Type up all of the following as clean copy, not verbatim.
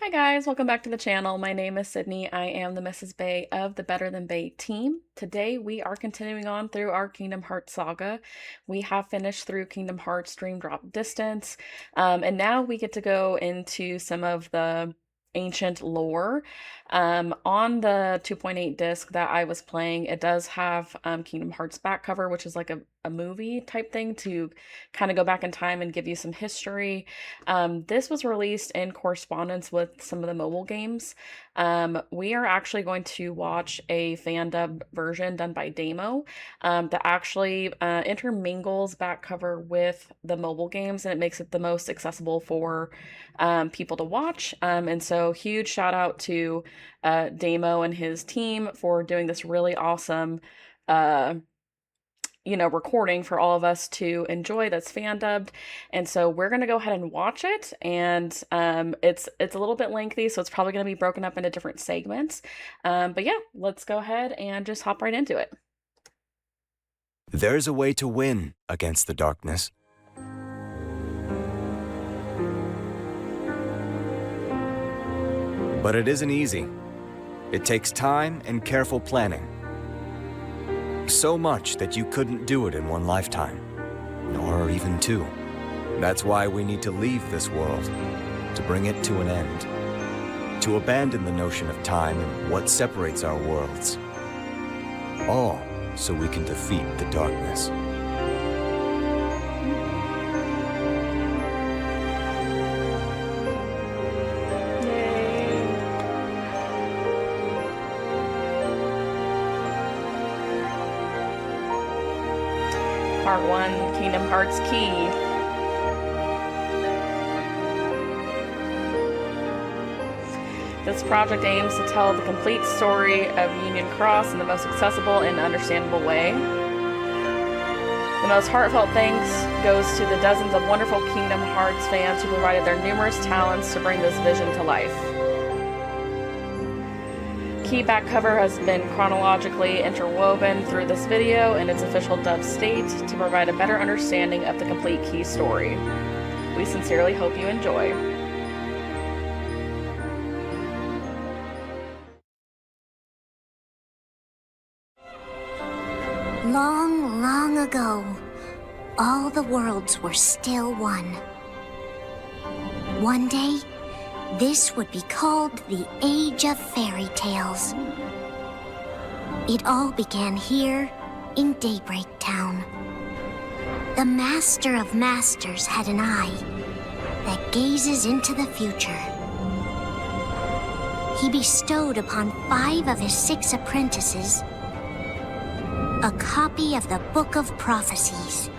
Hi guys, welcome back to the channel. My name is Sydney. I am the Mrs. Bay of the Better Than Bay team. Today we are continuing on through our Kingdom Hearts saga. We have finished through Kingdom Hearts Dream Drop Distance, and now we get to go into some of the ancient lore. On the 2.8 disc that I was playing, it does have Kingdom Hearts back cover, which is like a movie type thing to kind of go back in time and give you some history. This was released in correspondence with some of the mobile games. We are actually going to watch a fan dub version done by Damo that actually intermingles back cover with the mobile games, and it makes it the most accessible for people to watch. And so huge shout out to Damo and his team for doing this really awesome recording for all of us to enjoy that's fan dubbed. And so we're going to go ahead and watch it. And it's a little bit lengthy, so it's probably going to be broken up into different segments. But yeah, let's go ahead and just hop right into it. There's a way to win against the darkness. But it isn't easy. It takes time and careful planning. So much that you couldn't do it in one lifetime, nor even two. That's why we need to leave this world, to bring it to an end, to abandon the notion of time and what separates our worlds. All so we can defeat the darkness. Part 1, Kingdom Hearts Key. This project aims to tell the complete story of Union Cross in the most accessible and understandable way. The most heartfelt thanks goes to the dozens of wonderful Kingdom Hearts fans who provided their numerous talents to bring this vision to life. Key back cover has been chronologically interwoven through this video in its official dub state to provide a better understanding of the complete Key story. We sincerely hope you enjoy. Long, long ago, all the worlds were still one. One day, this would be called the Age of Fairy Tales. It all began here in Daybreak Town. The Master of Masters had an eye that gazes into the future. He bestowed upon 5 of his 6 apprentices a copy of the Book of Prophecies,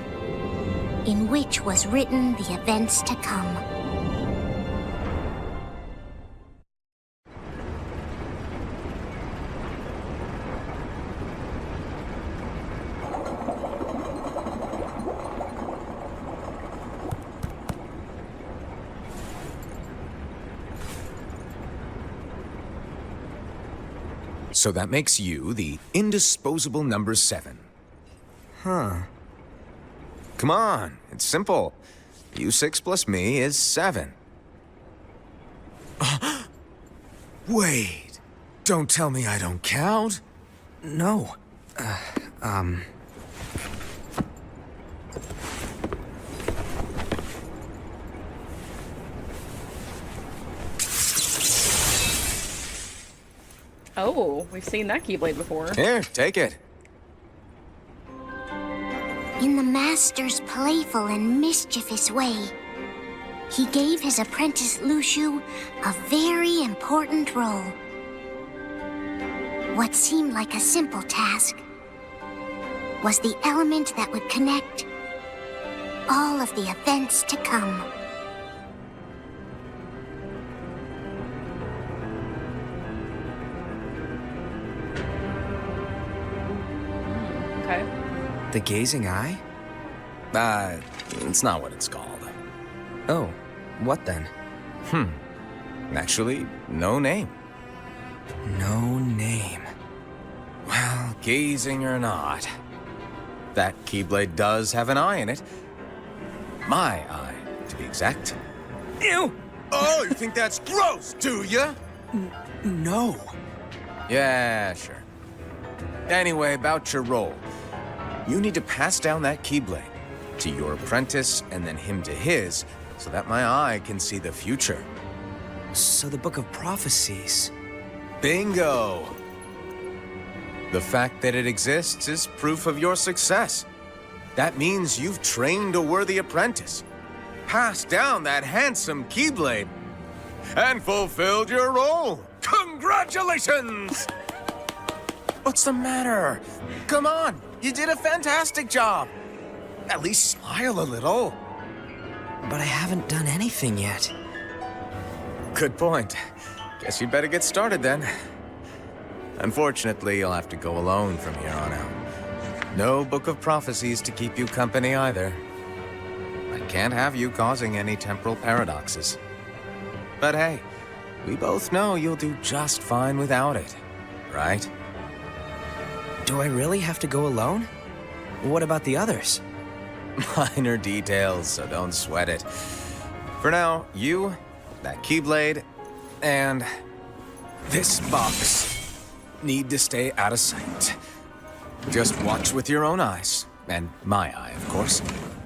in which was written the events to come. So that makes you the indisposable number 7. Huh. Come on, it's simple. U6 plus me is 7. Wait, don't tell me I don't count. No. Oh, we've seen that Keyblade before. Here, take it. In the Master's playful and mischievous way, he gave his apprentice Luciu a very important role. What seemed like a simple task was the element that would connect all of the events to come. Okay. The gazing eye? It's not what it's called. Oh, what then? Actually, no name. No name. Well, gazing or not, that Keyblade does have an eye in it. My eye, to be exact. Ew! Oh, you think that's gross, do ya? No. Yeah, sure. Anyway, about your role. You need to pass down that Keyblade to your apprentice and then him to his, so that my eye can see the future. So the Book of Prophecies. Bingo! The fact that it exists is proof of your success. That means you've trained a worthy apprentice, passed down that handsome Keyblade, and fulfilled your role. Congratulations! What's the matter? Come on, you did a fantastic job. At least smile a little. But I haven't done anything yet. Good point. Guess you'd better get started then. Unfortunately, you'll have to go alone from here on out. No Book of Prophecies to keep you company either. I can't have you causing any temporal paradoxes. But hey, we both know you'll do just fine without it, right? Do I really have to go alone? What about the others? Minor details, so don't sweat it. For now, you, that Keyblade, and this box need to stay out of sight. Just watch with your own eyes, and my eye, of course,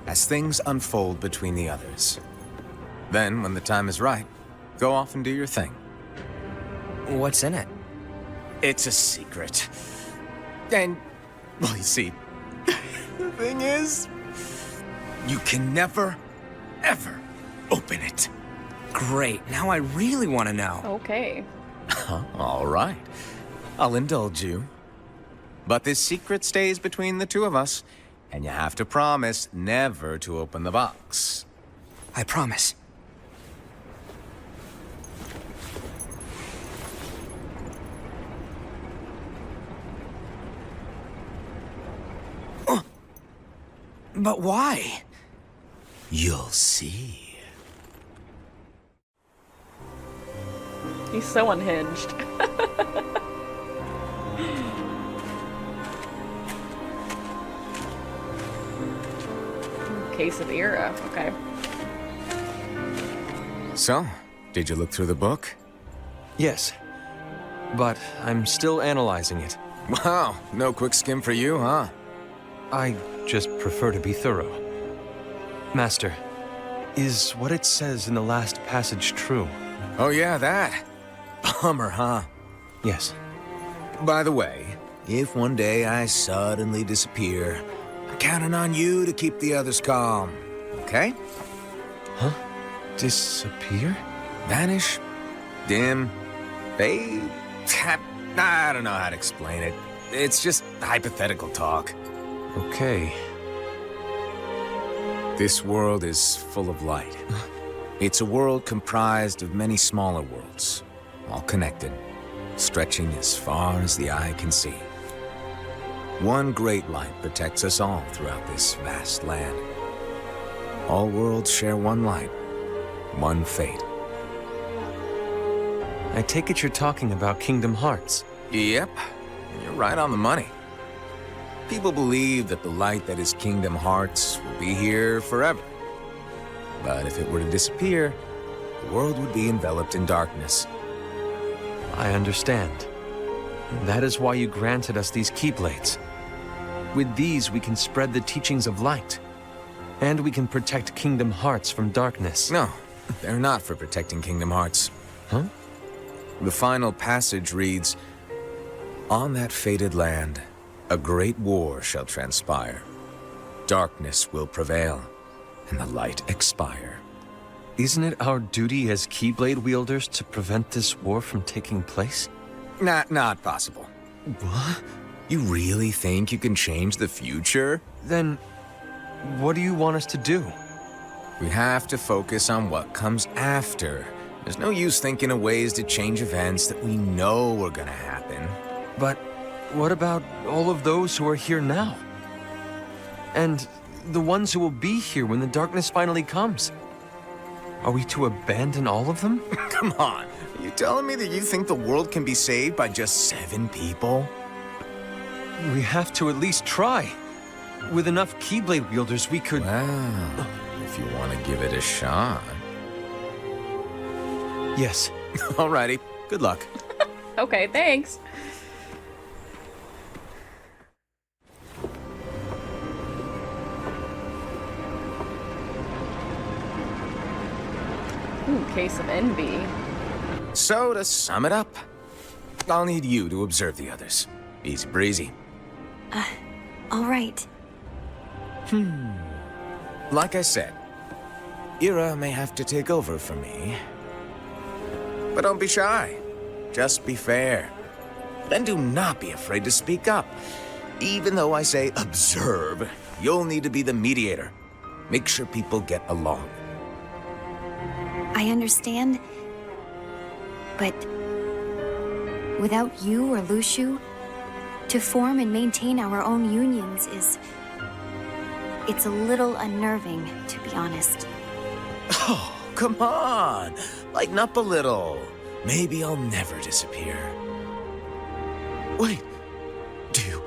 as things unfold between the others. Then, when the time is right, go off and do your thing. What's in it? It's a secret. And, well, you see, the thing is, you can never, ever open it. Great, now I really want to know. Okay. All right. I'll indulge you. But this secret stays between the two of us, and you have to promise never to open the box. I promise. But why? You'll see. He's so unhinged. Case of Era. Okay. So, did you look through the book? Yes, but I'm still analyzing it. Wow, no quick skim for you, huh? I just prefer to be thorough. Master, is what it says in the last passage true? Oh yeah, that. Bummer, huh? Yes. By the way, if one day I suddenly disappear, I'm counting on you to keep the others calm, okay? Huh? Disappear? Vanish, dim, fade. I don't know how to explain it. It's just hypothetical talk. Okay. This world is full of light. It's a world comprised of many smaller worlds, all connected, stretching as far as the eye can see. One great light protects us all throughout this vast land. All worlds share one light, one fate. I take it you're talking about Kingdom Hearts. Yep, you're right on the money. People believe that the light that is Kingdom Hearts will be here forever. But if it were to disappear, the world would be enveloped in darkness. I understand. That is why you granted us these Keyblades. With these, we can spread the teachings of light. And we can protect Kingdom Hearts from darkness. No, they're not for protecting Kingdom Hearts. Huh? The final passage reads, "On that fated land, a great war shall transpire. Darkness will prevail, and the light expire." Isn't it our duty as Keyblade wielders to prevent this war from taking place? Not possible. What? You really think you can change the future? Then, what do you want us to do? We have to focus on what comes after. There's no use thinking of ways to change events that we know are gonna happen. But what about all of those who are here now? And the ones who will be here when the darkness finally comes? Are we to abandon all of them? Come on, are you telling me that you think the world can be saved by just 7 people? We have to at least try. With enough Keyblade wielders, we could... Well, if you want to give it a shot. Yes. Alrighty, good luck. Okay, thanks. Ooh, case of envy. So, to sum it up, I'll need you to observe the others. Easy breezy. All right. Like I said, Ira may have to take over for me. But don't be shy. Just be fair. Then do not be afraid to speak up. Even though I say observe, you'll need to be the mediator. Make sure people get along. I understand. But without you or Lushu, to form and maintain our own unions it's a little unnerving, to be honest. Oh, come on. Lighten up a little. Maybe I'll never disappear. Wait. Do you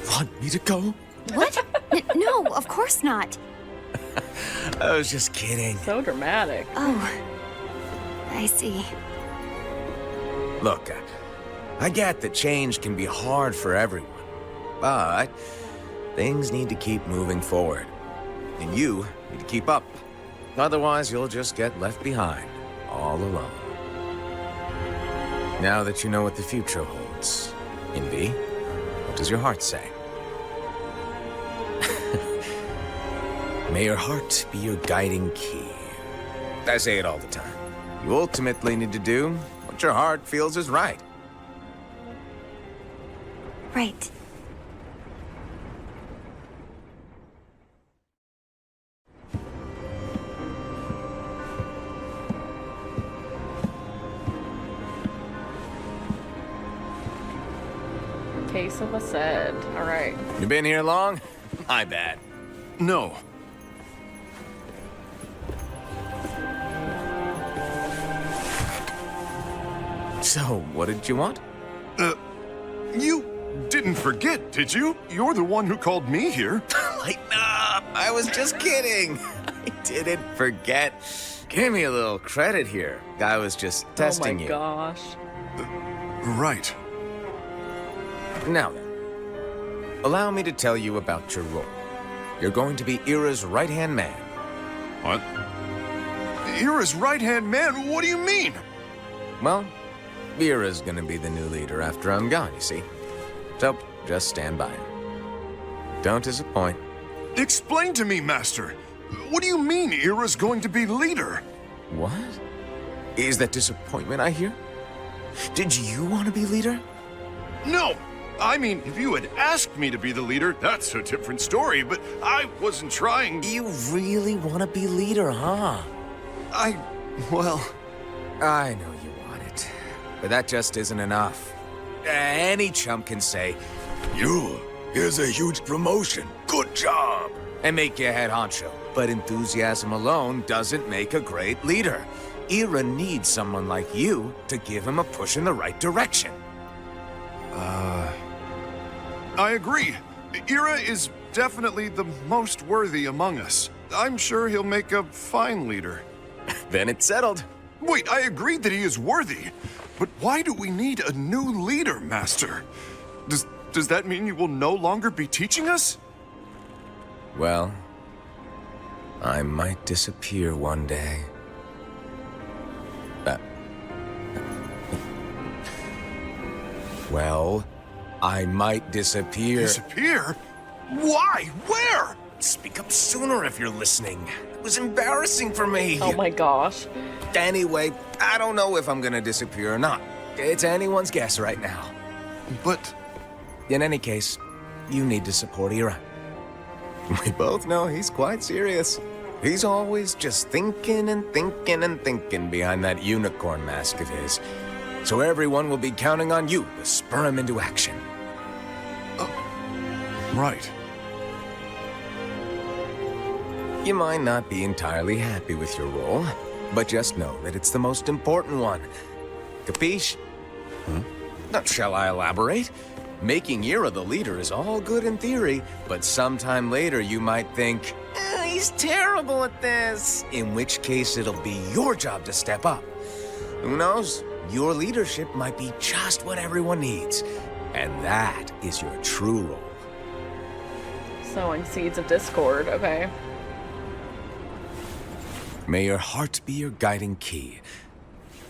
want me to go? What? No, of course not. I was just kidding. So dramatic. Oh, I see. Look, I get that change can be hard for everyone, but things need to keep moving forward. And you need to keep up. Otherwise, you'll just get left behind, all alone. Now that you know what the future holds, Envy, what does your heart say? May your heart be your guiding key. I say it all the time. You ultimately need to do what your heart feels is right. Right. Case of a said. All right. You been here long? My bad. No. So, what did you want? You didn't forget, did you? You're the one who called me here. Lighten up! I was just kidding. I didn't forget. Give me a little credit here. I was just testing oh my you. gosh. Right. Now then, allow me to tell you about your role. You're going to be Ira's right-hand man. What? Ira's right-hand man? What do you mean? Well, Ira's gonna be the new leader after I'm gone, you see. So, just stand by. Don't disappoint. Explain to me, Master. What do you mean Ira's going to be leader? What? Is that disappointment I hear? Did you want to be leader? No! I mean, if you had asked me to be the leader, that's a different story, but I wasn't trying. You really want to be leader, huh? Well... I know you want it, but that just isn't enough. Any chump can say, here's a huge promotion, good job, and make you head honcho. But enthusiasm alone doesn't make a great leader. Ira needs someone like you to give him a push in the right direction. I agree. Ira is definitely the most worthy among us. I'm sure he'll make a fine leader. Then it's settled. Wait, I agreed that he is worthy. But why do we need a new leader, Master? Does that mean you will no longer be teaching us? Well, I might disappear one day. Well, I might disappear. Disappear? Why? Where? Speak up sooner if you're listening. It was embarrassing for me. Oh my gosh. Anyway, I don't know if I'm gonna disappear or not. It's anyone's guess right now. But... In any case, you need to support Ira. We both know he's quite serious. He's always just thinking and thinking and thinking behind that unicorn mask of his. So everyone will be counting on you to spur him into action. Right. You might not be entirely happy with your role, but just know that it's the most important one. Capiche? Now, shall I elaborate? Making Ira the leader is all good in theory, but sometime later you might think, he's terrible at this. In which case it'll be your job to step up. Who knows? Your leadership might be just what everyone needs. And that is your true role. Sowing seeds of discord, okay. May your heart be your guiding key.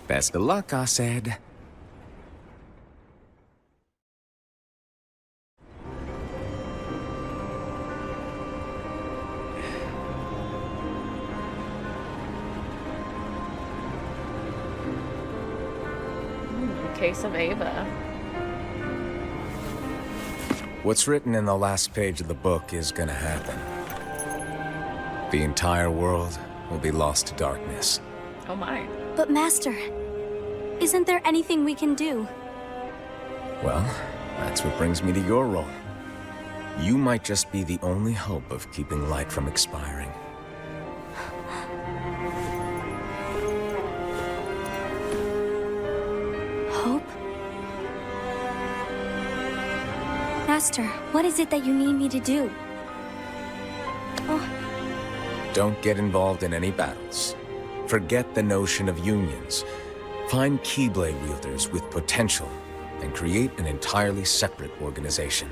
Best of luck, I said. Case of Ava. What's written in the last page of the book is gonna happen. The entire world will be lost to darkness. Oh my. But Master, isn't there anything we can do? Well, that's what brings me to your role. You might just be the only hope of keeping light from expiring. Hope? Master, what is it that you need me to do? Oh, Don't get involved in any battles. Forget the notion of unions. Find Keyblade wielders with potential and create an entirely separate organization.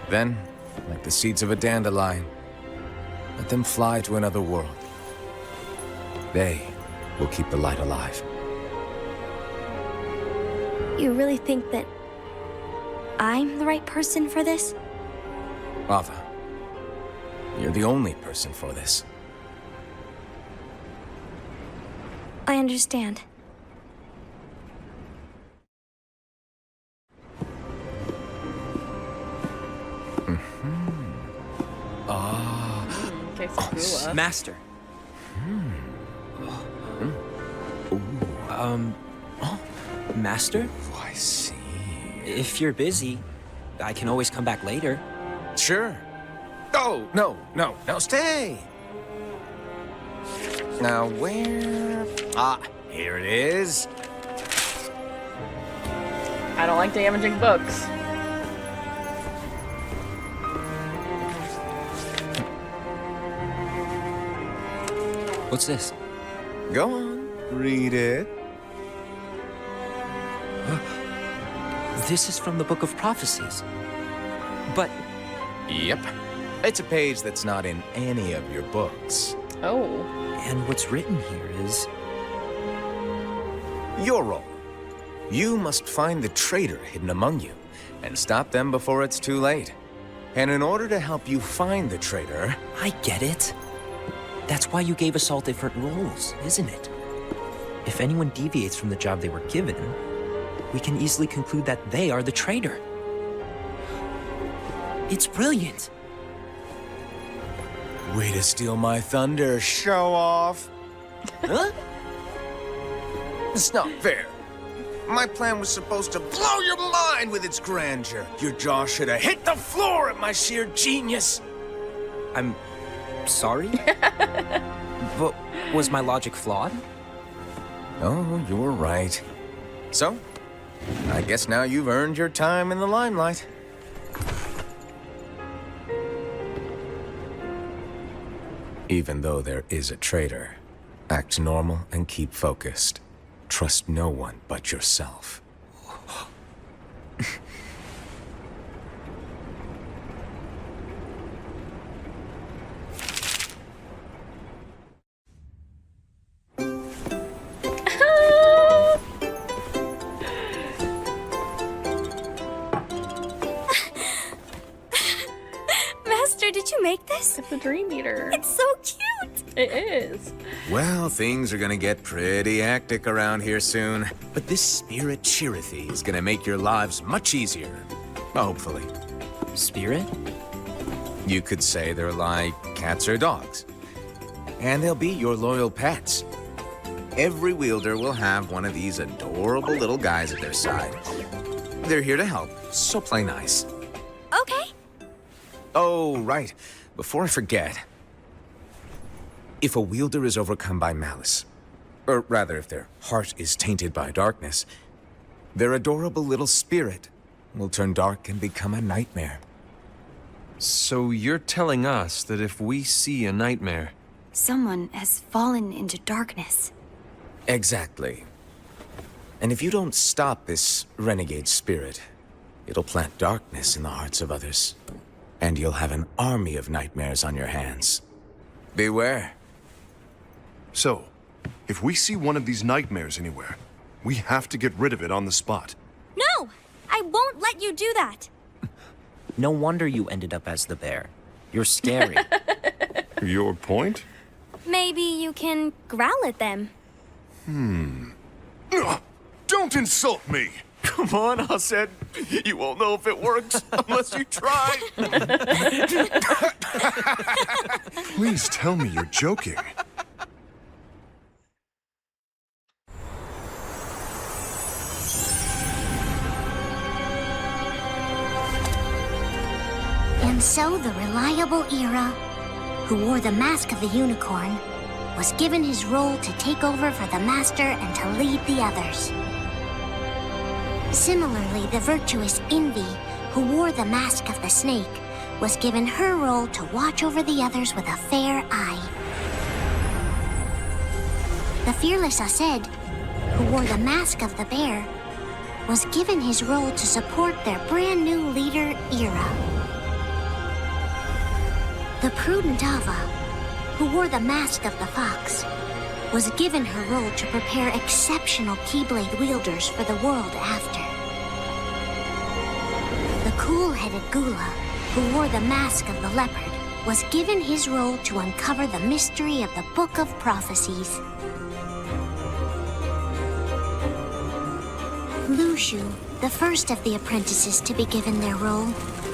Then, like the seeds of a dandelion, let them fly to another world. They will keep the light alive. you really think that I'm the right person for this? Ava, you're the only person for this. I understand. Master. Master? Oh, I see. If you're busy, I can always come back later. Sure. Oh, no, stay. Now, where? Ah, here it is. I don't like damaging books. What's this? Go on, read it. This is from the Book of Prophecies. But Yep. It's a page that's not in any of your books. Oh. and what's written here is Your role. You must find the traitor hidden among you and stop them before it's too late. And in order to help you find the traitor, I get it. That's why you gave us all different roles, isn't it? If anyone deviates from the job they were given, we can easily conclude that they are the traitor. It's brilliant. way to steal my thunder, show off. Huh? It's not fair. My plan was supposed to blow your mind with its grandeur. Your jaw should have hit the floor at my sheer genius. I'm sorry? But was my logic flawed? Oh, you were right. So, I guess now you've earned your time in the limelight. Even though there is a traitor, act normal and keep focused. Trust no one but yourself. Master, did you make this? It's a dream eater. It's so cute! It is. Well, things are gonna get pretty hectic around here soon. But this spirit Chirithy is gonna make your lives much easier. Hopefully. Spirit? You could say they're like cats or dogs. And they'll be your loyal pets. Every wielder will have one of these adorable little guys at their side. They're here to help, so play nice. Okay. Oh, right. Before I forget. If a wielder is overcome by malice, or rather if their heart is tainted by darkness, their adorable little spirit will turn dark and become a nightmare. So you're telling us that if we see a nightmare, Someone has fallen into darkness. Exactly. And if you don't stop this renegade spirit, it'll plant darkness in the hearts of others. And you'll have an army of nightmares on your hands. Beware. So, if we see one of these nightmares anywhere, we have to get rid of it on the spot. No! I won't let you do that! No wonder you ended up as the bear. You're scary. Your point? Maybe you can growl at them. Ugh, don't insult me! Come on, Hassan. You won't know if it works unless you try. Please tell me you're joking. And so the reliable Era, who wore the mask of the unicorn, was given his role to take over for the Master and to lead the others. Similarly, the virtuous Envy, who wore the mask of the snake, was given her role to watch over the others with a fair eye. The fearless Ased, who wore the mask of the bear, was given his role to support their brand new leader, Era. The prudent Ava, who wore the mask of the fox, was given her role to prepare exceptional Keyblade wielders for the world after. The cool-headed Gula, who wore the mask of the leopard, was given his role to uncover the mystery of the Book of Prophecies. Lushu, the first of the apprentices to be given their role,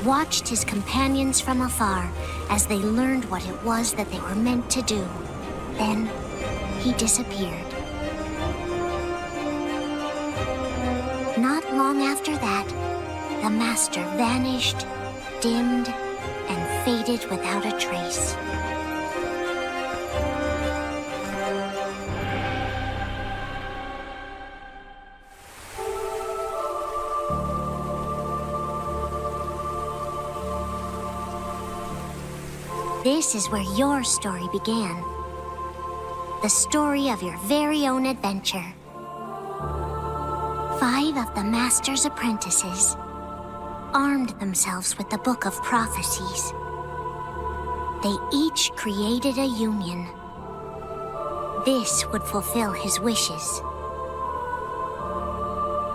watched his companions from afar as they learned what it was that they were meant to do. Then, he disappeared. Not long after that, the Master vanished, dimmed, and faded without a trace. This is where your story began. The story of your very own adventure. 5 of the Master's apprentices armed themselves with the Book of Prophecies. They each created a union. This would fulfill his wishes.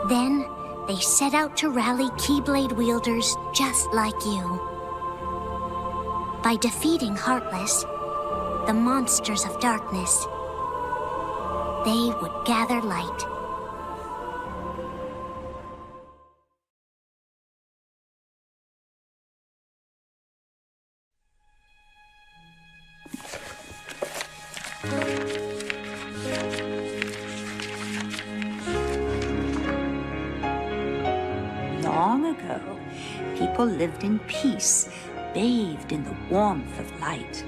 Then, they set out to rally Keyblade wielders just like you. By defeating Heartless, the monsters of darkness, they would gather light. Long ago, people lived in peace, bathed in the warmth of light.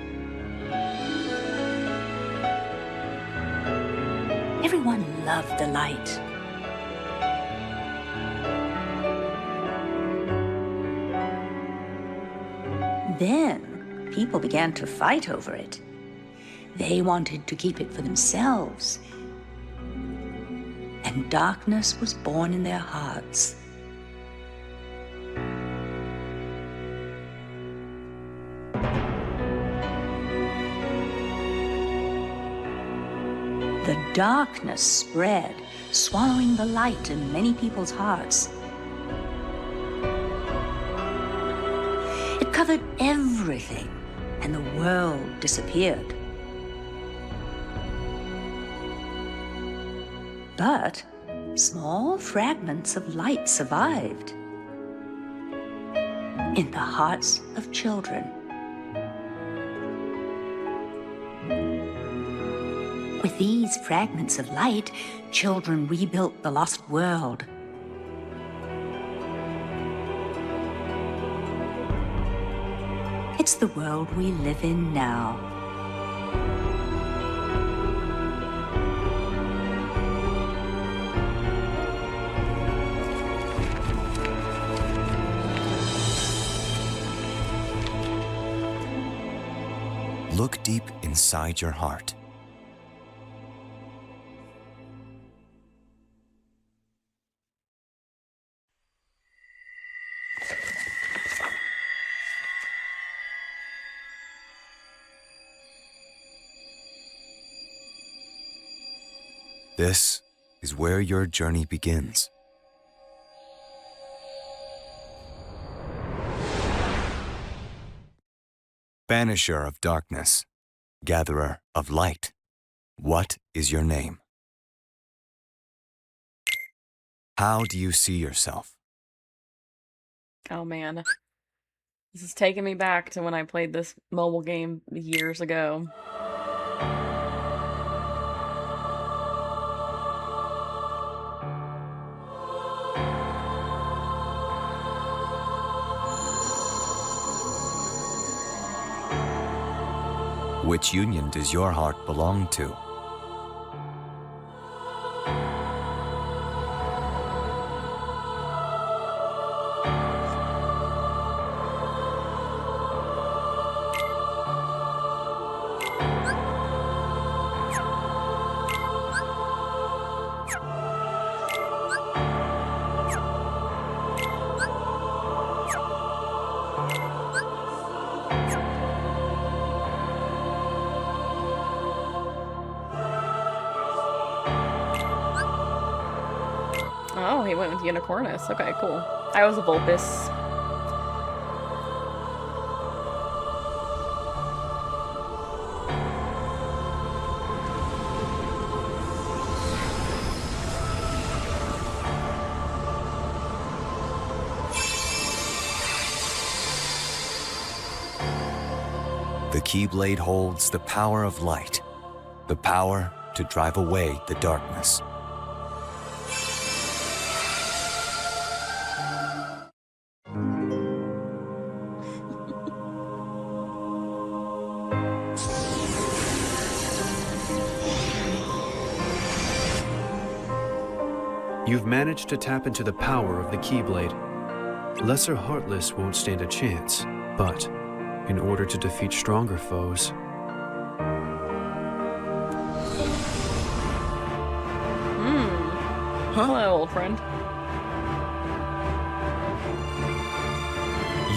Everyone loved the light. Then, people began to fight over it. They wanted to keep it for themselves. And darkness was born in their hearts. The darkness spread, swallowing the light in many people's hearts. It covered everything, and the world disappeared. But small fragments of light survived in the hearts of children. With these fragments of light, children rebuilt the lost world. It's the world we live in now. Look deep inside your heart. This is where your journey begins. Banisher of darkness, gatherer of light, what is your name? How do you see yourself? Oh man. This is taking me back to when I played this mobile game years ago. Which union does your heart belong to? Oh, he went with Unicornus. Okay, cool. I was a Vulpes. The Keyblade holds the power of light, the power to drive away the darkness. You've managed to tap into the power of the Keyblade. Lesser Heartless won't stand a chance, but in order to defeat stronger foes, Hello, old friend.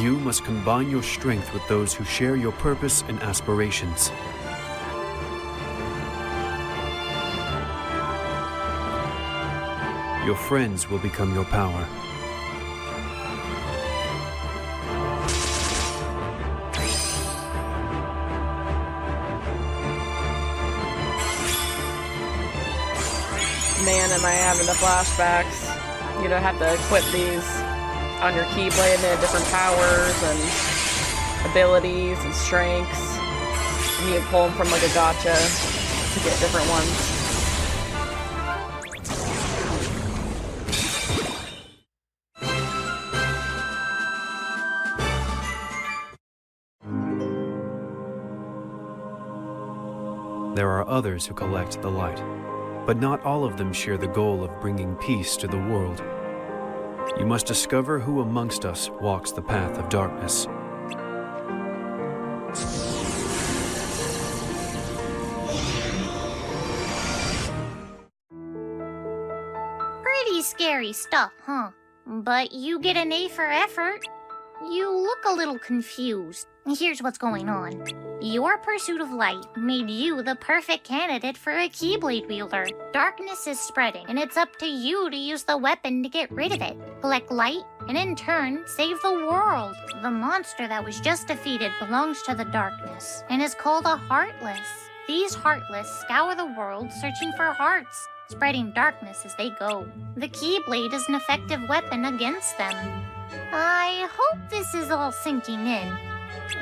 you must combine your strength with those who share your purpose and aspirations. Your friends will become your power. Man, am I having the flashbacks. You don't have to equip these on your Keyblade, and they have different powers and abilities and strengths. And you pull them from like a gacha to get different ones. There are others who collect the light, but not all of them share the goal of bringing peace to the world. You must discover who amongst us walks the path of darkness. Pretty scary stuff, huh? But you get an A for effort. You look a little confused. Here's what's going on. Your pursuit of light made you the perfect candidate for a Keyblade wielder. Darkness is spreading, and it's up to you to use the weapon to get rid of it. Collect light, and in turn, save the world. The monster that was just defeated belongs to the darkness, and is called a Heartless. These Heartless scour the world searching for hearts, spreading darkness as they go. The Keyblade is an effective weapon against them. I hope this is all sinking in.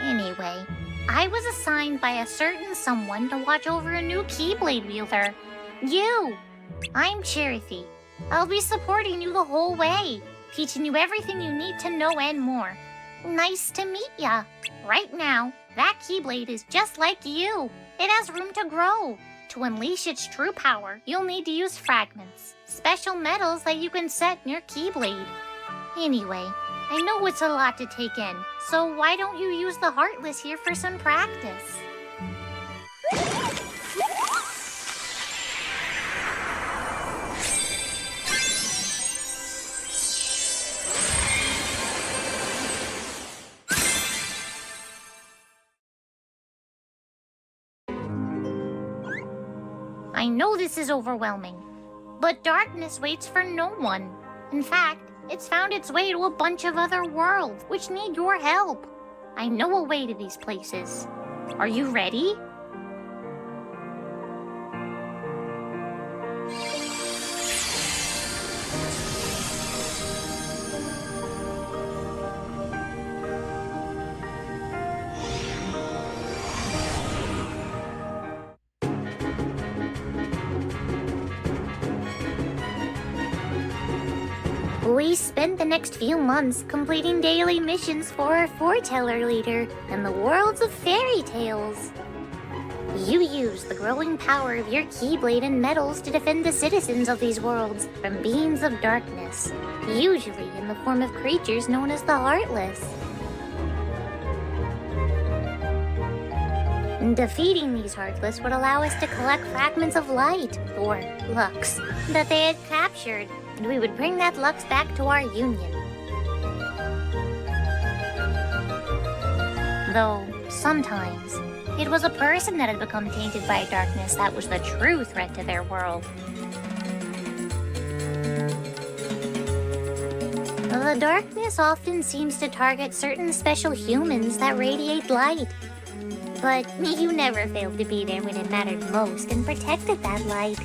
Anyway, I was assigned by a certain someone to watch over a new Keyblade wielder. You! I'm Cherothy. I'll be supporting you the whole way, teaching you everything you need to know and more. Nice to meet ya. Right now, that Keyblade is just like you. It has room to grow. To unleash its true power, you'll need to use fragments, special metals that you can set in your Keyblade. Anyway, I know it's a lot to take in, so why don't you use the Heartless here for some practice? I know this is overwhelming, But darkness waits for no one. In fact, it's found its way to a bunch of other worlds, which need your help. I know a way to these places. Are you ready? We spent the next few months completing daily missions for our Foreteller leader and the worlds of fairy tales. You use the growing power of your Keyblade and metals to defend the citizens of these worlds from beings of darkness, usually in the form of creatures known as the Heartless. Defeating these Heartless would allow us to collect fragments of light, or Lux, that they had captured, and we would bring that Lux back to our Union. Though, sometimes, it was a person that had become tainted by darkness that was the true threat to their world. The darkness often seems to target certain special humans that radiate light. But you never failed to be there when it mattered most and protected that light.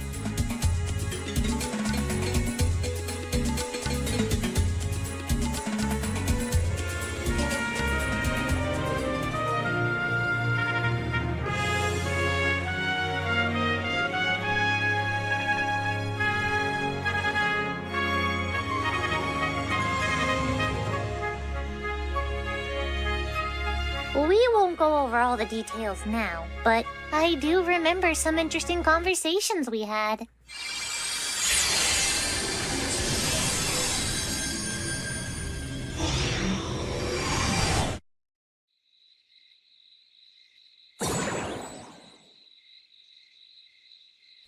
We won't go over all the details now, but I do remember some interesting conversations we had.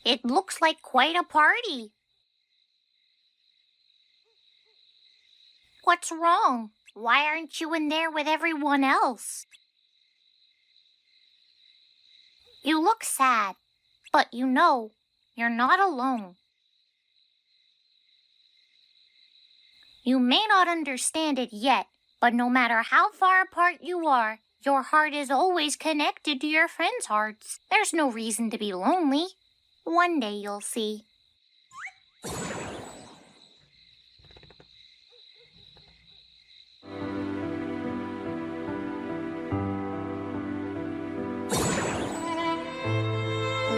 It looks like quite a party. What's wrong? Why aren't you in there with everyone else? You look sad, but you know, you're not alone. You may not understand it yet, but no matter how far apart you are, your heart is always connected to your friends' hearts. There's no reason to be lonely. One day you'll see.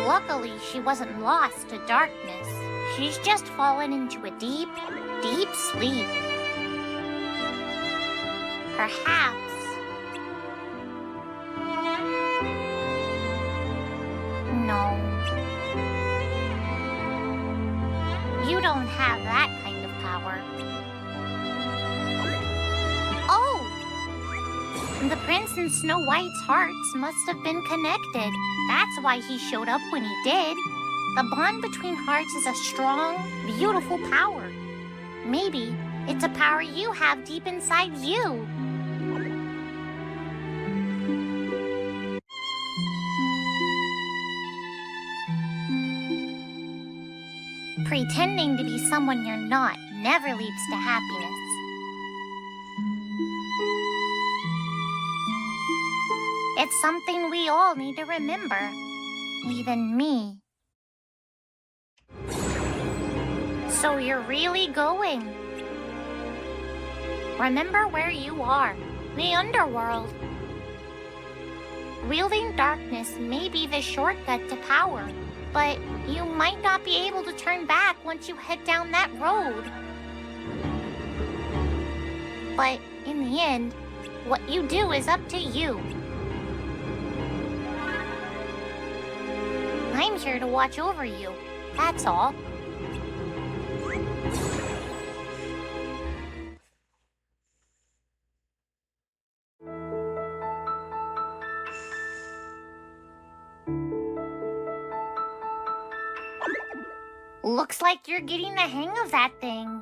Luckily, she wasn't lost to darkness. She's just fallen into a deep, deep sleep. Perhaps. No. You don't have that kind of power. Oh! The prince and Snow White's hearts must have been connected. That's why he showed up when he did. The bond between hearts is a strong, beautiful power. Maybe it's a power you have deep inside you. Pretending to be someone you're not never leads to happiness. It's something we all need to remember, even me. So you're really going. Remember where you are, the underworld. Wielding darkness may be the shortcut to power, but you might not be able to turn back once you head down that road. But in the end, what you do is up to you. I'm here to watch over you, that's all. Looks like you're getting the hang of that thing.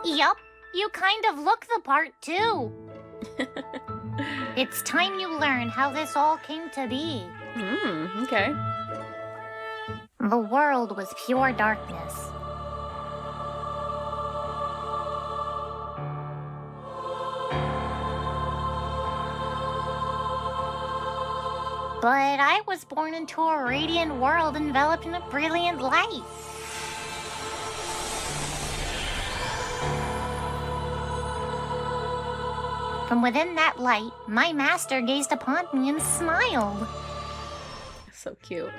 Yup, you kind of look the part too. It's time you learn how this all came to be. Okay. The world was pure darkness. But I was born into a radiant world enveloped in a brilliant light. From within that light, my master gazed upon me and smiled. So cute.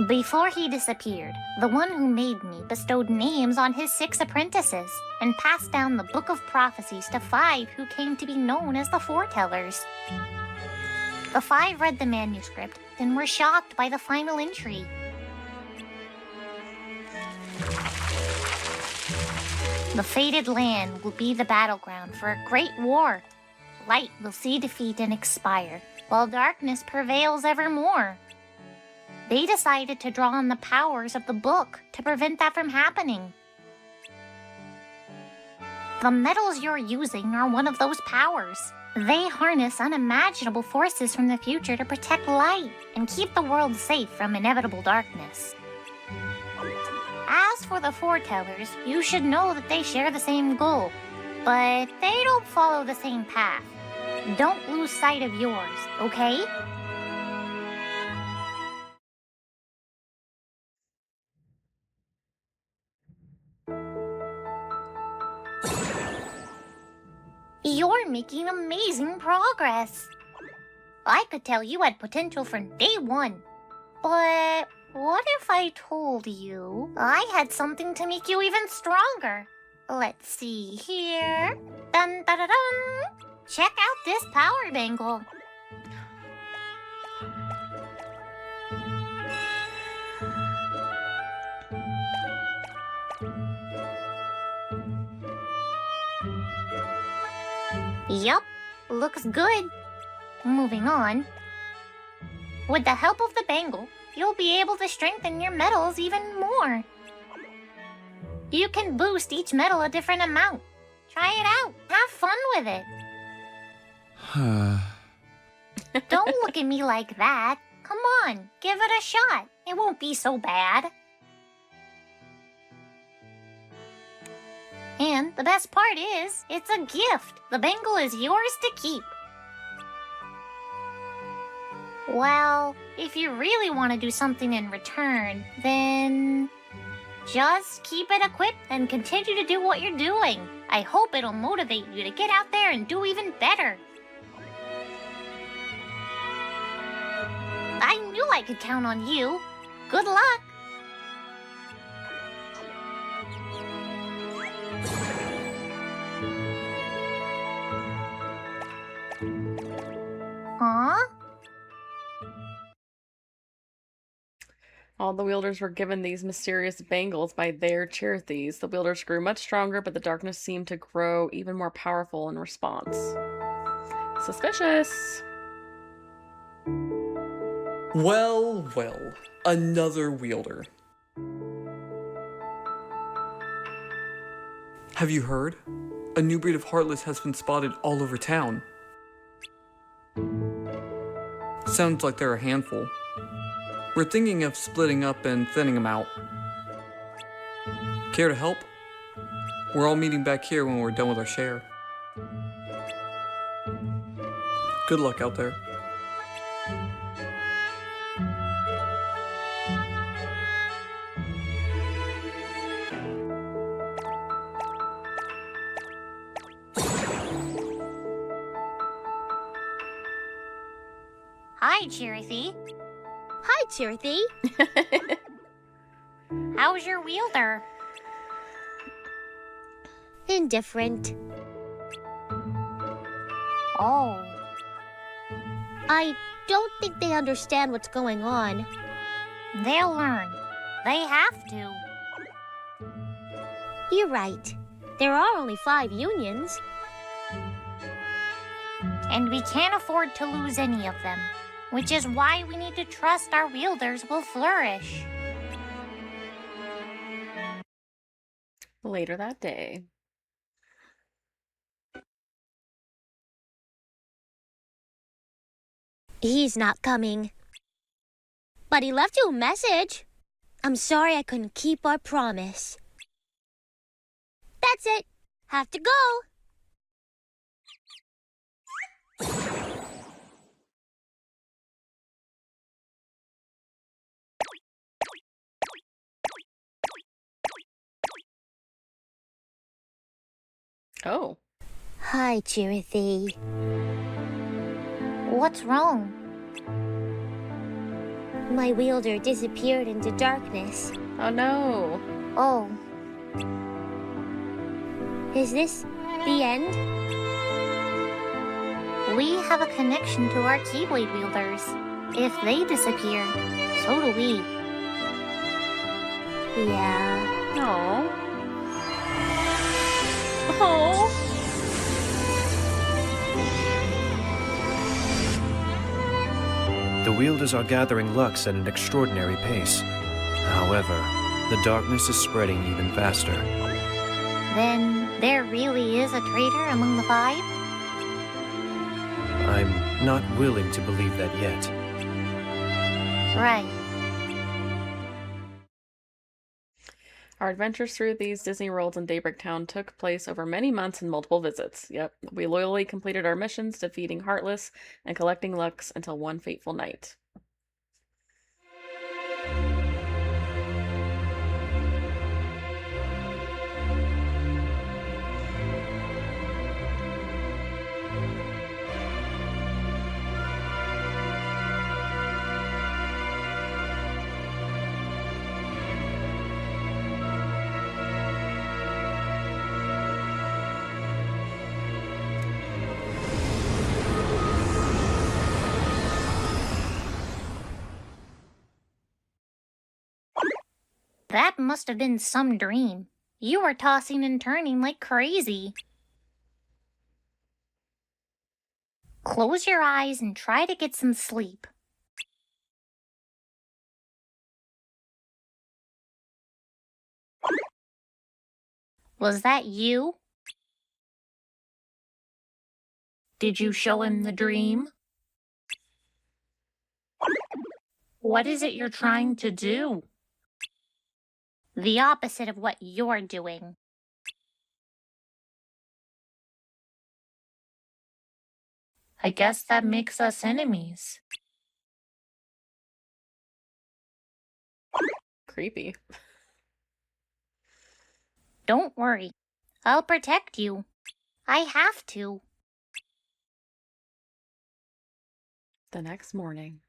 Before he disappeared, the one who made me bestowed names on his 6 apprentices and passed down the Book of Prophecies to 5 who came to be known as the Foretellers. The 5 read the manuscript and were shocked by the final entry. The fated land will be the battleground for a great war. Light will see defeat and expire, while darkness prevails evermore. They decided to draw on the powers of the book to prevent that from happening. The metals you're using are one of those powers. They harness unimaginable forces from the future to protect light and keep the world safe from inevitable darkness. As for the Foretellers, you should know that they share the same goal, but they don't follow the same path. Don't lose sight of yours, okay? You're making amazing progress. I could tell you had potential from day one. But what if I told you I had something to make you even stronger? Let's see here. Dun dun dun dun! Check out this power bangle. Yup, looks good. Moving on. With the help of the bangle, you'll be able to strengthen your metals even more. You can boost each metal a different amount. Try it out. Have fun with it. Don't look at me like that. Come on, give it a shot. It won't be so bad. And the best part is, it's a gift. The bangle is yours to keep. Well, if you really want to do something in return, then just keep it equipped and continue to do what you're doing. I hope it'll motivate you to get out there and do even better. I knew I could count on you. Good luck. Huh? All the wielders were given these mysterious bangles by their Cherithies. The wielders grew much stronger, but the darkness seemed to grow even more powerful in response. Suspicious. Well, well, another wielder. Have you heard? A new breed of Heartless has been spotted all over town. Sounds like they're a handful. We're thinking of splitting up and thinning them out. Care to help? We're all meeting back here when we're done with our share. Good luck out there. Hi, Cherithy. Hi, Cherithy. How's your wielder? Indifferent. Oh. I don't think they understand what's going on. They'll learn. They have to. You're right. There are only 5 unions. And we can't afford to lose any of them. Which is why we need to trust our wielders will flourish. Later that day. He's not coming. But he left you a message. I'm sorry I couldn't keep our promise. That's it. Have to go. Oh. Hi, Chirithy. What's wrong? My wielder disappeared into darkness. Oh no. Oh. Is this the end? We have a connection to our Keyblade wielders. If they disappear, so do we. Yeah. Oh. Oh. The wielders are gathering Lux at an extraordinary pace. However, the darkness is spreading even faster. Then there really is a traitor among the five? I'm not willing to believe that yet. Right. Our adventures through these Disney worlds in Daybreak Town took place over many months and multiple visits. Yep, we loyally completed our missions, defeating Heartless and collecting Lux until one fateful night. That must have been some dream. You were tossing and turning like crazy. Close your eyes and try to get some sleep. Was that you? Did you show him the dream? What is it you're trying to do? The opposite of what you're doing. I guess that makes us enemies. Creepy. Don't worry. I'll protect you. I have to. The next morning.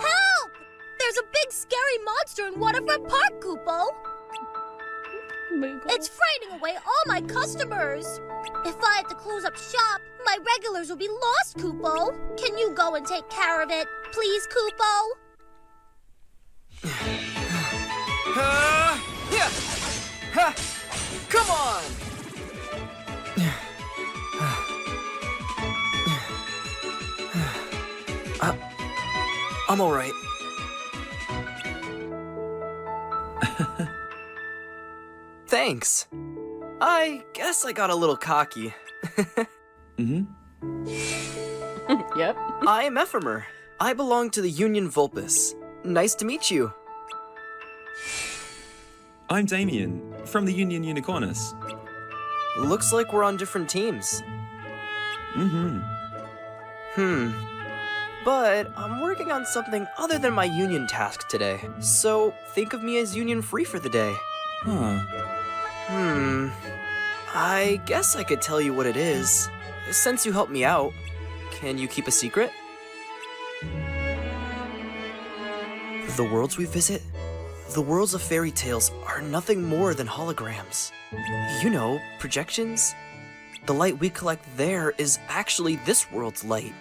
Help! There's a big scary monster in Waterfront Park, Koopo! It's frightening away all my customers. If I had to close up shop, my regulars will be lost, Koopo. Can you go and take care of it, please, Koopo? Come on! I'm all right. Thanks. I guess I got a little cocky. Yep. I'm Ephemer. I belong to the Union Vulpus. Nice to meet you. I'm Damien, from the Union Unicornus. Looks like we're on different teams. But I'm working on something other than my Union task today, so think of me as Union free for the day. I guess I could tell you what it is. Since you helped me out, can you keep a secret? The worlds we visit, the worlds of fairy tales, are nothing more than holograms. You know, projections. The light we collect there is actually this world's light.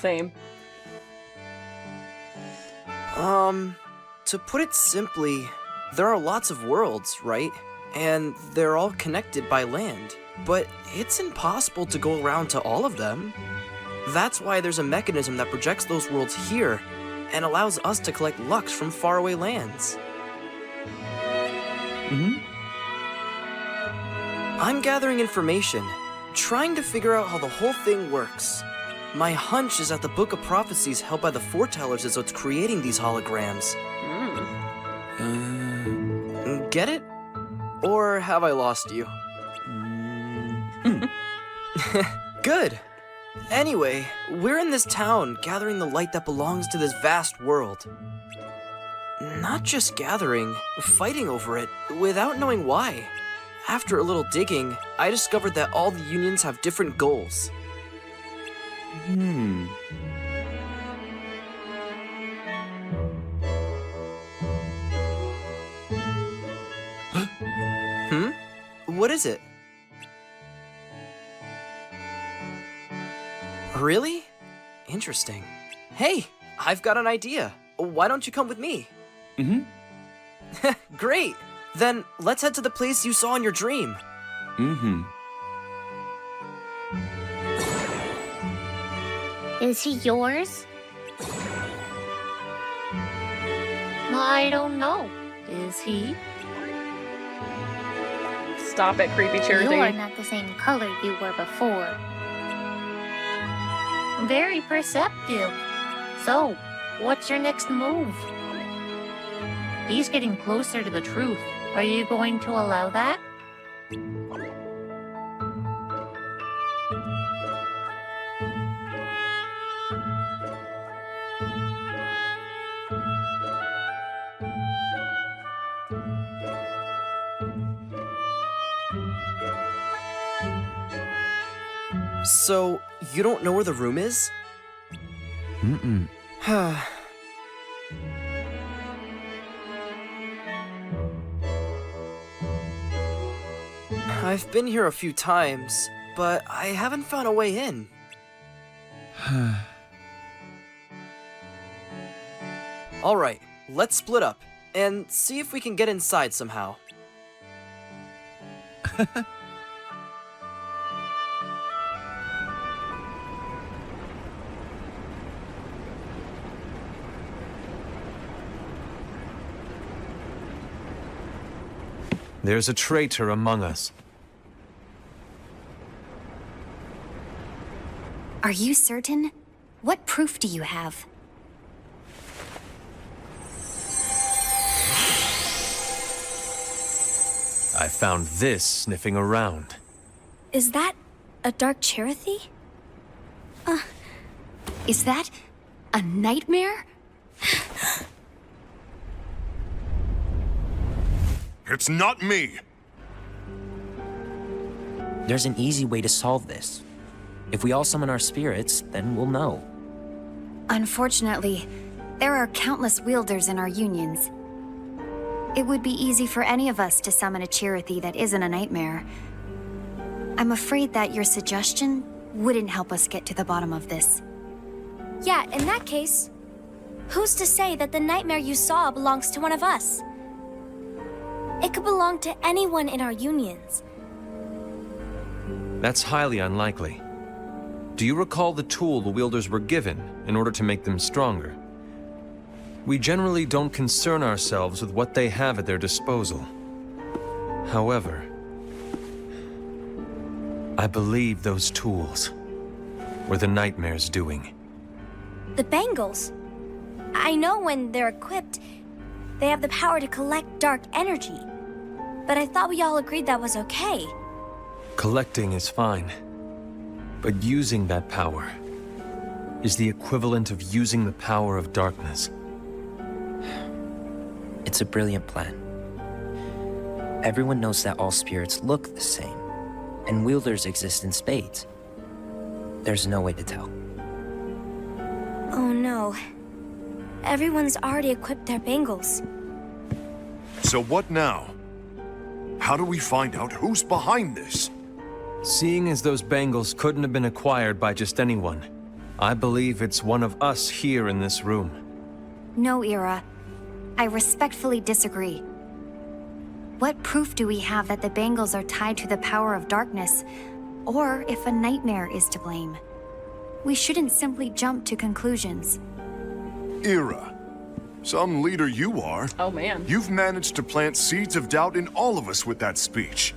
Same. To put it simply, there are lots of worlds, right? And they're all connected by land. But it's impossible to go around to all of them. That's why there's a mechanism that projects those worlds here and allows us to collect Lux from faraway lands. I'm gathering information, trying to figure out how the whole thing works. My hunch is that the Book of Prophecies held by the Foretellers is what's creating these holograms. Get it? Or have I lost you? Good. Anyway, we're in this town, gathering the light that belongs to this vast world. Not just gathering, fighting over it, without knowing why. After a little digging, I discovered that all the unions have different goals. What is it? Really? Interesting. Hey, I've got an idea. Why don't you come with me? Great! Then let's head to the place you saw in your dream. Is he yours? I don't know. Is he? Stop it, creepy Charity. You are not the same color you were before. Very perceptive. So, what's your next move? He's getting closer to the truth. Are you going to allow that? So, you don't know where the room is? I've been here a few times, but I haven't found a way in. Alright, let's split up, and see if we can get inside somehow. There's a traitor among us. Are you certain? What proof do you have? I found this sniffing around. Is that a dark Cherothy? Is that a nightmare? It's not me! There's an easy way to solve this. If we all summon our spirits, then we'll know. Unfortunately, there are countless wielders in our unions. It would be easy for any of us to summon a Cherothy that isn't a nightmare. I'm afraid that your suggestion wouldn't help us get to the bottom of this. Yeah, in that case, who's to say that the nightmare you saw belongs to one of us? It could belong to anyone in our unions. That's highly unlikely. Do you recall the tool the wielders were given in order to make them stronger? We generally don't concern ourselves with what they have at their disposal. However, I believe those tools were the nightmare's doing. The bangles. I know when they're equipped, they have the power to collect dark energy. But I thought we all agreed that was okay. Collecting is fine, but using that power is the equivalent of using the power of darkness. It's a brilliant plan. Everyone knows that all spirits look the same, and wielders exist in spades. There's no way to tell. Oh no. Everyone's already equipped their bangles. So what now? How do we find out who's behind this? Seeing as those bangles couldn't have been acquired by just anyone, I believe it's one of us here in this room. No, Ira. I respectfully disagree. What proof do we have that the bangles are tied to the power of darkness, or if a nightmare is to blame? We shouldn't simply jump to conclusions. Ira. Some leader you are. Oh man. You've managed to plant seeds of doubt in all of us with that speech.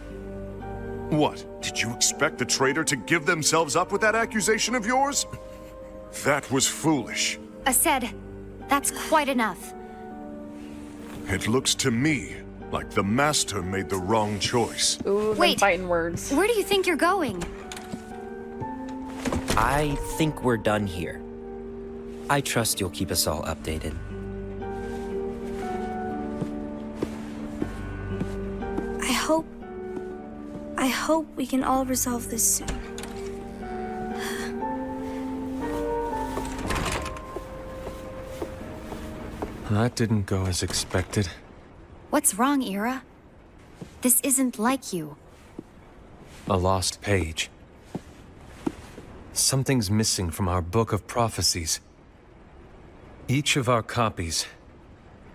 What? Did you expect the traitor to give themselves up with that accusation of yours? That was foolish. Said, that's quite enough. It looks to me like the Master made the wrong choice. Ooh, them Wait. fighting words. Where do you think you're going? I think we're done here. I trust you'll keep us all updated. I hope we can all resolve this soon. That didn't go as expected. What's wrong, Ira? This isn't like you. A lost page. Something's missing from our book of prophecies. Each of our copies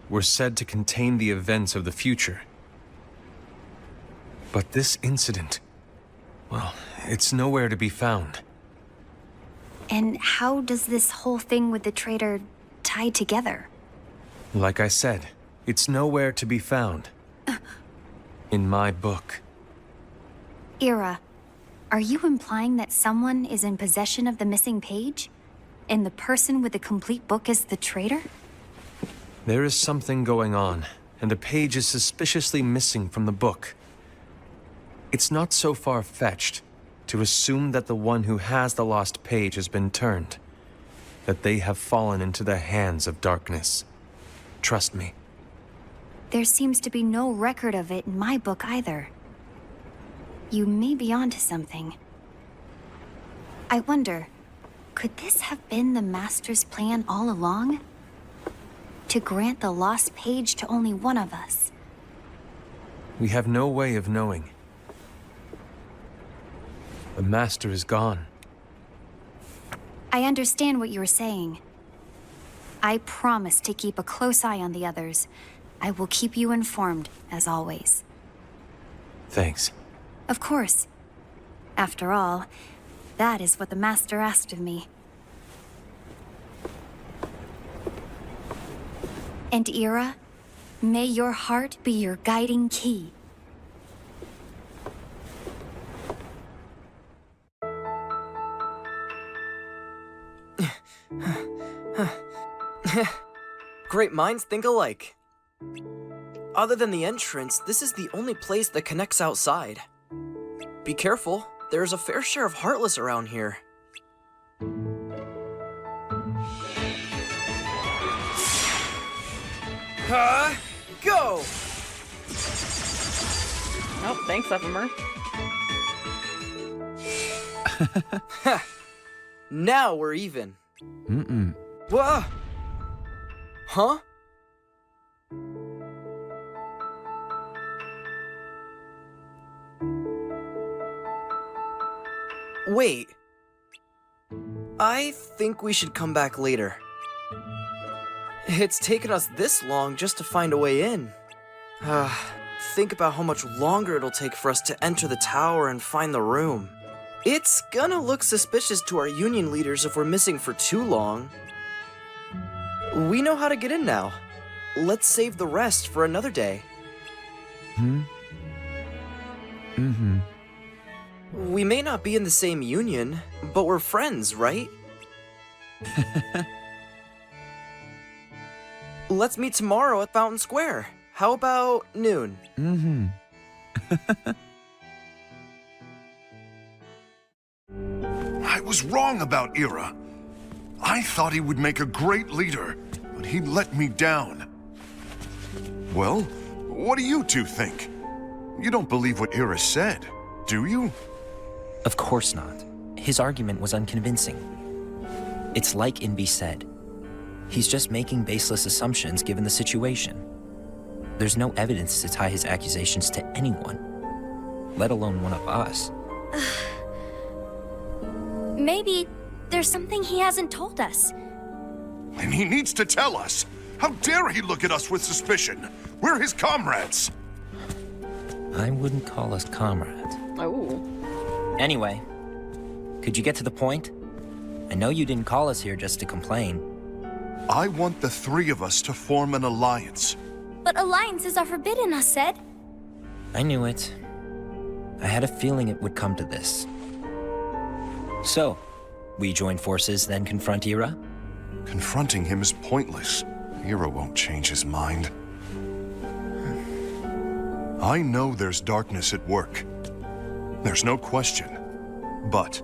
were said to contain the events of the future. But this incident, well, it's nowhere to be found. And how does this whole thing with the traitor tie together? Like I said, it's nowhere to be found. In my book. Ira, are you implying that someone is in possession of the missing page? And the person with the complete book is the traitor? There is something going on, and the page is suspiciously missing from the book. It's not so far-fetched to assume that the one who has the lost page has been turned, that they have fallen into the hands of darkness. Trust me. There seems to be no record of it in my book either. You may be onto something. I wonder, could this have been the Master's plan all along? To grant the lost page to only one of us? We have no way of knowing. The Master is gone. I understand what you were saying. I promise to keep a close eye on the others. I will keep you informed, as always. Thanks. Of course. After all, that is what the Master asked of me. And Ira, may your heart be your guiding key. Great minds think alike. Other than the entrance, this is the only place that connects outside. Be careful, there's a fair share of Heartless around here. Go! Oh, thanks, Ephemer. Now we're even. Mm-mm. Whoa! Huh? Wait. I think we should come back later. It's taken us this long just to find a way in. Think about how much longer it'll take for us to enter the tower and find the room. It's gonna look suspicious to our union leaders if we're missing for too long. We know how to get in now. Let's save the rest for another day. We may not be in the same union, but we're friends, right? Let's meet tomorrow at Fountain Square. How about noon? I was wrong about Ira. I thought he would make a great leader, but he let me down. Well, what do you two think? You don't believe what Ira said, do you? Of course not. His argument was unconvincing. It's like Inby said. He's just making baseless assumptions given the situation. There's no evidence to tie his accusations to anyone, let alone one of us. Maybe there's something he hasn't told us. And he needs to tell us. How dare he look at us with suspicion? We're his comrades. I wouldn't call us comrades. Oh. Anyway, could you get to the point? I know you didn't call us here just to complain. I want the three of us to form an alliance. But alliances are forbidden, us said. I knew it. I had a feeling it would come to this. So, we join forces, then confront Ira? Confronting him is pointless. Ira won't change his mind. I know there's darkness at work. There's no question. But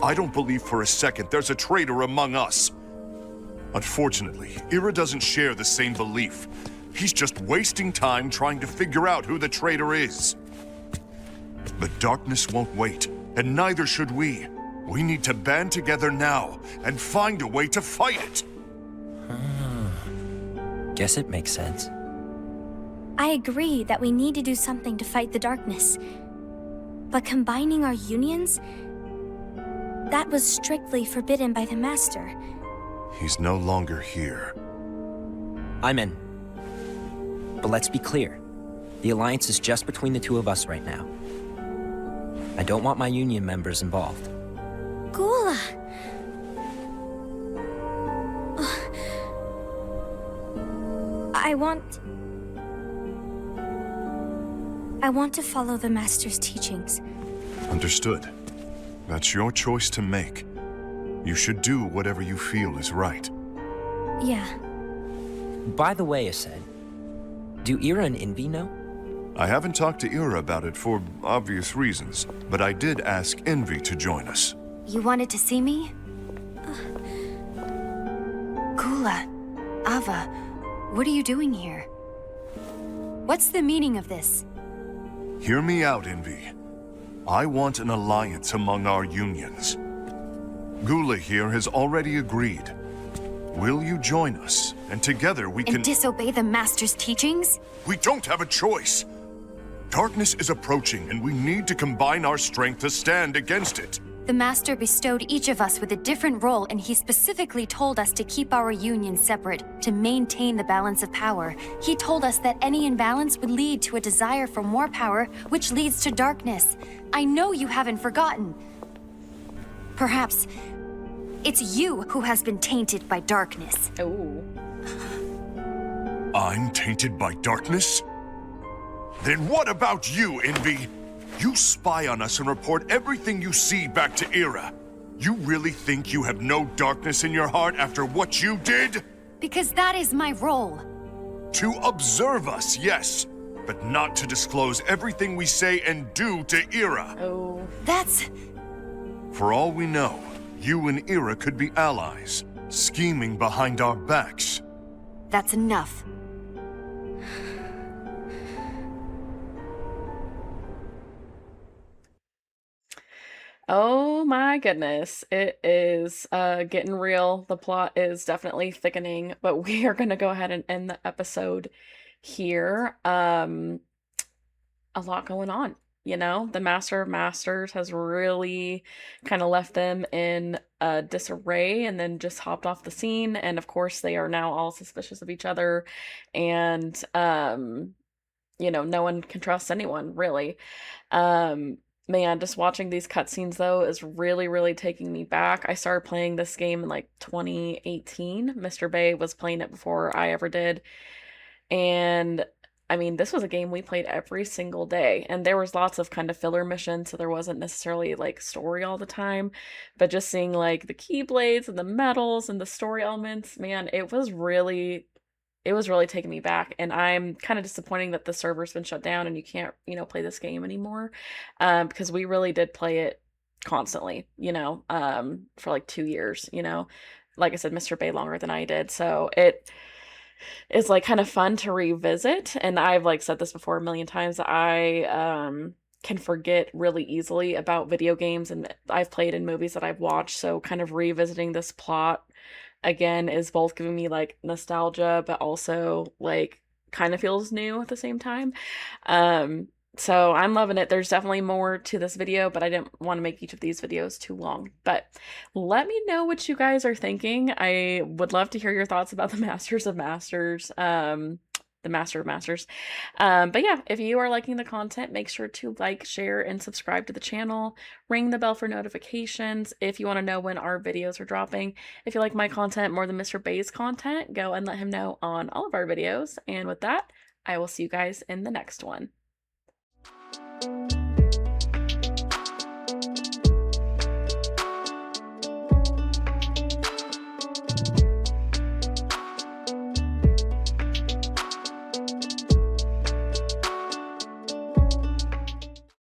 I don't believe for a second there's a traitor among us. Unfortunately, Ira doesn't share the same belief. He's just wasting time trying to figure out who the traitor is. The darkness won't wait, and neither should we. We need to band together now and find a way to fight it. Guess it makes sense. I agree that we need to do something to fight the darkness. But combining our unions? That was strictly forbidden by the Master. He's no longer here. I'm in. But let's be clear. The alliance is just between the two of us right now. I don't want my union members involved. Gula! I want to follow the Master's teachings. Understood. That's your choice to make. You should do whatever you feel is right. Yeah. By the way, Ased, do Ira and Envy know? I haven't talked to Ira about it for obvious reasons, but I did ask Envy to join us. You wanted to see me? Gula, Ava, what are you doing here? What's the meaning of this? Hear me out, Envy. I want an alliance among our unions. Gula here has already agreed. Will you join us? And together we can— And disobey the Master's teachings? We don't have a choice. Darkness is approaching, and we need to combine our strength to stand against it. The Master bestowed each of us with a different role, and he specifically told us to keep our union separate, to maintain the balance of power. He told us that any imbalance would lead to a desire for more power, which leads to darkness. I know you haven't forgotten. Perhaps it's you who has been tainted by darkness. Oh. I'm tainted by darkness? Then what about you, Envy? You spy on us and report everything you see back to Ira. You really think you have no darkness in your heart after what you did? Because that is my role. To observe us, yes, but not to disclose everything we say and do to Ira. Oh. That's— For all we know, you and Ira could be allies, scheming behind our backs. That's enough. Oh my goodness. It is getting real. The plot is definitely thickening, but we are going to go ahead and end the episode here. A lot going on, you know? The Master of Masters has really kind of left them in disarray and then just hopped off the scene. And of course, they are now all suspicious of each other. And, you know, no one can trust anyone, really. Man, just watching these cutscenes though is really, really taking me back. I started playing this game in like 2018. Mr. Bay was playing it before I ever did. And I mean, this was a game we played every single day. And there was lots of kind of filler missions, so there wasn't necessarily like story all the time. But just seeing like the Keyblades and the medals and the story elements, man, it was really taking me back, and I'm kind of disappointing that the server's been shut down and you can't, you know, play this game anymore, because we really did play it constantly, you know, for like 2 years, you know, like I said, Mr. Bay longer than I did, so it is like kind of fun to revisit, and I've like said this before a million times, I can forget really easily about video games and I've played in movies that I've watched, so kind of revisiting this plot again is both giving me like nostalgia, but also like kind of feels new at the same time. So I'm loving it. There's definitely more to this video, but I didn't want to make each of these videos too long. But let me know what you guys are thinking. I would love to hear your thoughts about the Masters of Masters, the Master of Masters. But yeah, if you are liking the content, make sure to like, share, and subscribe to the channel. Ring the bell for notifications if you want to know when our videos are dropping. If you like my content more than Mr. Bay's content, go and let him know on all of our videos. And with that, I will see you guys in the next one.